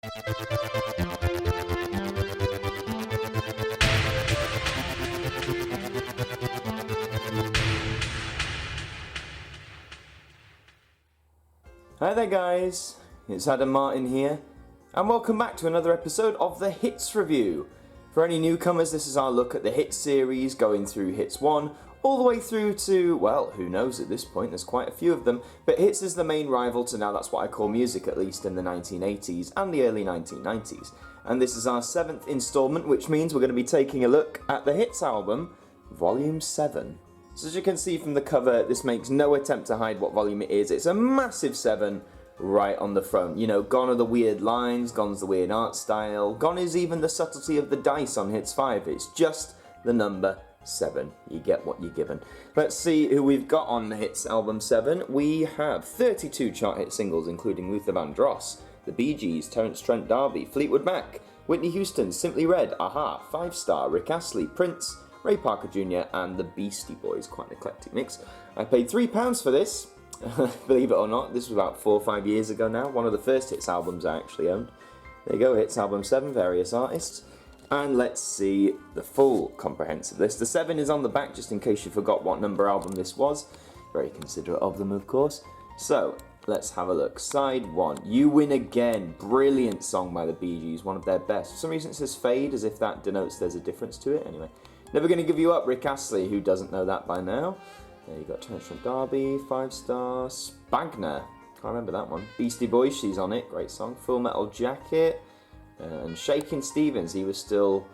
Hi there guys, it's Martyn here, and welcome back to another episode of the Hits Review. For any newcomers, this is our look at the Hits series, going through Hits 1 all the way through to, well, who knows at this point, there's quite a few of them, but Hits is the main rival to Now That's What I Call Music, at least in the 1980s and the early 1990s. And this is our 7th installment, which means we're going to be taking a look at the Hits album, Volume 7. So as you can see from the cover, this makes no attempt to hide what volume it is. It's a massive 7 right on the front. You know, gone are the weird lines, gone's the weird art style, gone is even the subtlety of the dice on Hits 5. It's just the number 7. You get what you're given. Let's see who we've got on the Hits album 7. We have 32 chart hit singles, including Luther Vandross, the Bee Gees, Terence Trent D'Arby, Fleetwood Mac, Whitney Houston, Simply Red, Aha, 5 Star, Rick Astley, Prince, Ray Parker Jr. and the Beastie Boys. Quite an eclectic mix. I paid £3 for this. Believe it or not, this was about 4 or 5 years ago now. One of the first Hits albums I actually owned. There you go, Hits album 7, various artists. And let's see the full comprehensive list. The 7 is on the back, just in case you forgot what number album this was. Very considerate of them, of course. So, let's have a look. Side 1, You Win Again. Brilliant song by the Bee Gees, one of their best. For some reason it says Fade, as if that denotes there's a difference to it. Anyway. Never Gonna Give You Up, Rick Astley, who doesn't know that by now. There you got Terence Trent D'Arby, 5 Star, Spagna, can't remember that one. Beastie Boys, She's on It, great song. Full Metal Jacket, and Shakin' Stevens, he was still,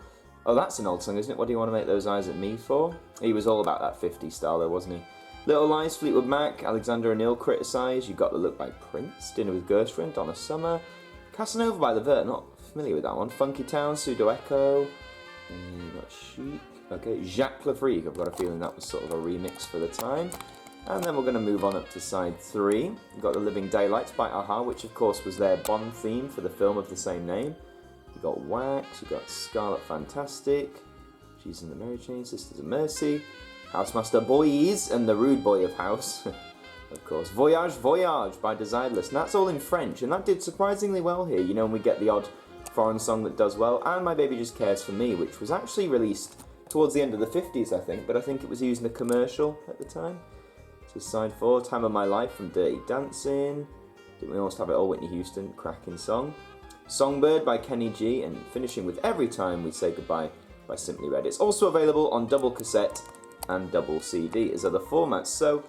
oh that's an old song isn't it, What Do You Want to Make Those Eyes at Me For? He was all about that 50s style though, wasn't he? Little Lies, Fleetwood Mac, Alexander O'Neill, Criticised, You Got the Look by Prince, Dinner with Gershwin, Donna Summer, Casanova by The Verve, not familiar with that one. Funky Town, Pseudo Echo, and you got Chic. Okay, Jacques Lafrique, I've got a feeling that was sort of a remix for the time. And then we're going to move on up to side 3. We've got The Living Daylights by Aha, which of course was their Bond theme for the film of the same name. You've got Wax, you've got Scarlet Fantastic, She's in the Mary Chain, Sisters of Mercy, Housemaster Boys, and The Rude Boy of House. Of course, Voyage Voyage by Desireless, and that's all in French, and that did surprisingly well here. You know, when we get the odd foreign song that does well, and My Baby Just Cares For Me, which was actually released towards the end of the 50s, I think, but I think it was used in a commercial at the time. So side 4, Time of My Life from Dirty Dancing. Didn't we almost have it all? Whitney Houston, cracking song. Songbird by Kenny G, and finishing with Every Time We Say Goodbye by Simply Red. It's also available on double cassette and double CD as other formats. So,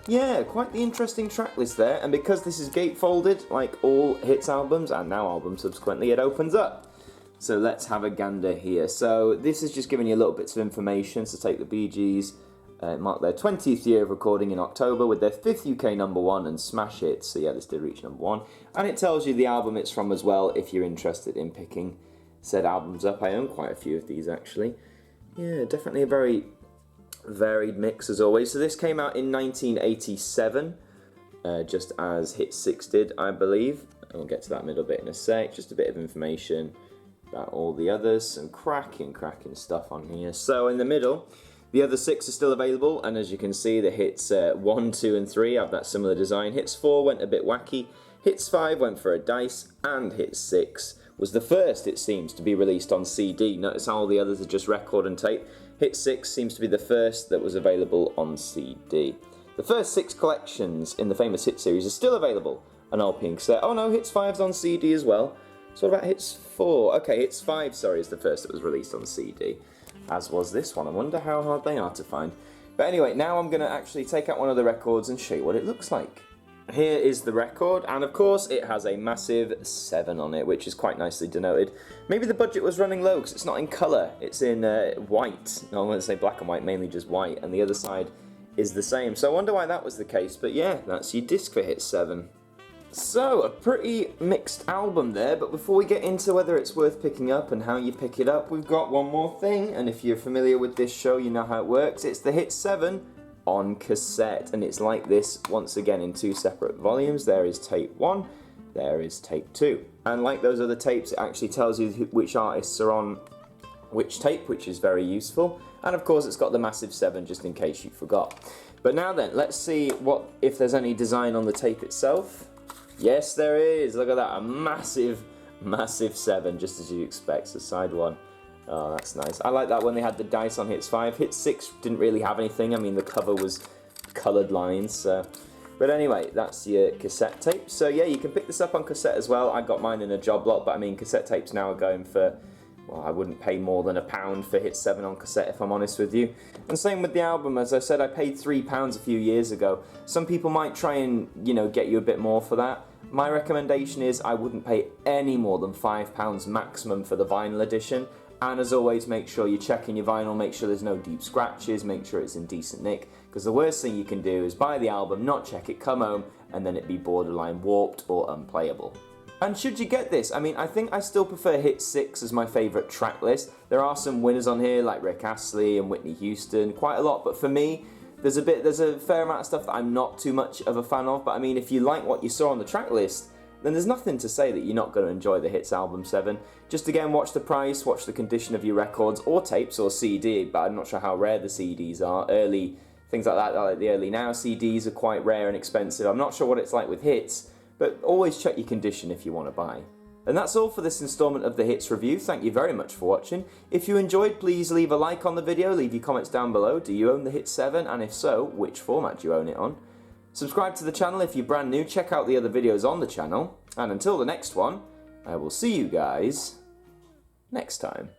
yeah, quite the interesting track list there, and because this is gatefolded, like all Hits albums, and now albums subsequently, it opens up. So let's have a gander here. So this is just giving you little bits of information. So take the Bee Gees, mark their 20th year of recording in October with their 5th UK number 1 and smash hits. So yeah, this did reach number 1. And it tells you the album it's from as well if you're interested in picking said albums up. I own quite a few of these actually. Yeah, definitely a very varied mix as always. So this came out in 1987, just as Hit 6 did, I believe. And we'll get to that middle bit in a sec. Just a bit of information about all the others. Some cracking stuff on here. So in the middle, the other 6 are still available, and as you can see, the Hits 1, 2 and 3 have that similar design. Hits 4 went a bit wacky, Hits 5 went for a dice, and Hits 6 was the first, it seems, to be released on CD. Notice how all the others are just record and tape. Hit 6 seems to be the first that was available on CD. The first 6 collections in the famous Hit series are still available on LP and cassette. Oh no, Hits 5's on CD as well. So what about Hits 4? Okay, Hits 5, sorry, is the first that was released on CD, as was this one. I wonder how hard they are to find. But anyway, now I'm going to actually take out one of the records and show you what it looks like. Here is the record, and of course it has a massive 7 on it, which is quite nicely denoted. Maybe the budget was running low because it's not in colour, it's in white. No, I'm going to say black and white, mainly just white, and the other side is the same. So I wonder why that was the case, but yeah, that's your disc for Hit 7. So, a pretty mixed album there, but before we get into whether it's worth picking up and how you pick it up, we've got one more thing, and if you're familiar with this show, you know how it works. It's the Hit 7 on cassette, and it's like this once again in 2 separate volumes. There is tape 1, there is tape 2. And like those other tapes, it actually tells you which artists are on which tape, which is very useful. And of course, it's got the massive 7 just in case you forgot. But now then, let's see if there's any design on the tape itself. Yes, there is. Look at that, a massive Massive 7, just as you'd expect, so side 1. Oh, that's nice. I like that when they had the dice on Hits 5. Hits 6 didn't really have anything. I mean, the cover was coloured lines, so... But anyway, that's your cassette tape. So yeah, you can pick this up on cassette as well. I got mine in a job lot, but I mean, cassette tapes now are going for, well, I wouldn't pay more than £1 for Hit 7 on cassette, if I'm honest with you. And same with the album. As I said, I paid £3 a few years ago. Some people might try and, you know, get you a bit more for that. My recommendation is I wouldn't pay any more than £5 maximum for the vinyl edition. And as always, make sure you're checking your vinyl, make sure there's no deep scratches, make sure it's in decent nick, because the worst thing you can do is buy the album, not check it, come home, and then it be borderline warped or unplayable. And should you get this, I mean, I think I still prefer Hit 6 as my favourite track list. There are some winners on here, like Rick Astley and Whitney Houston, quite a lot, but for me, there's a fair amount of stuff that I'm not too much of a fan of, but I mean, if you like what you saw on the track list, then there's nothing to say that you're not going to enjoy the Hits album 7. Just again, watch the price, watch the condition of your records, or tapes, or CD, but I'm not sure how rare the CDs are. Early, things like that, like the early now CDs are quite rare and expensive. I'm not sure what it's like with Hits, but always check your condition if you want to buy. And that's all for this instalment of the Hits review. Thank you very much for watching. If you enjoyed, please leave a like on the video, leave your comments down below. Do you own the Hits 7? And if so, which format do you own it on? Subscribe to the channel if you're brand new, check out the other videos on the channel, and until the next one, I will see you guys next time.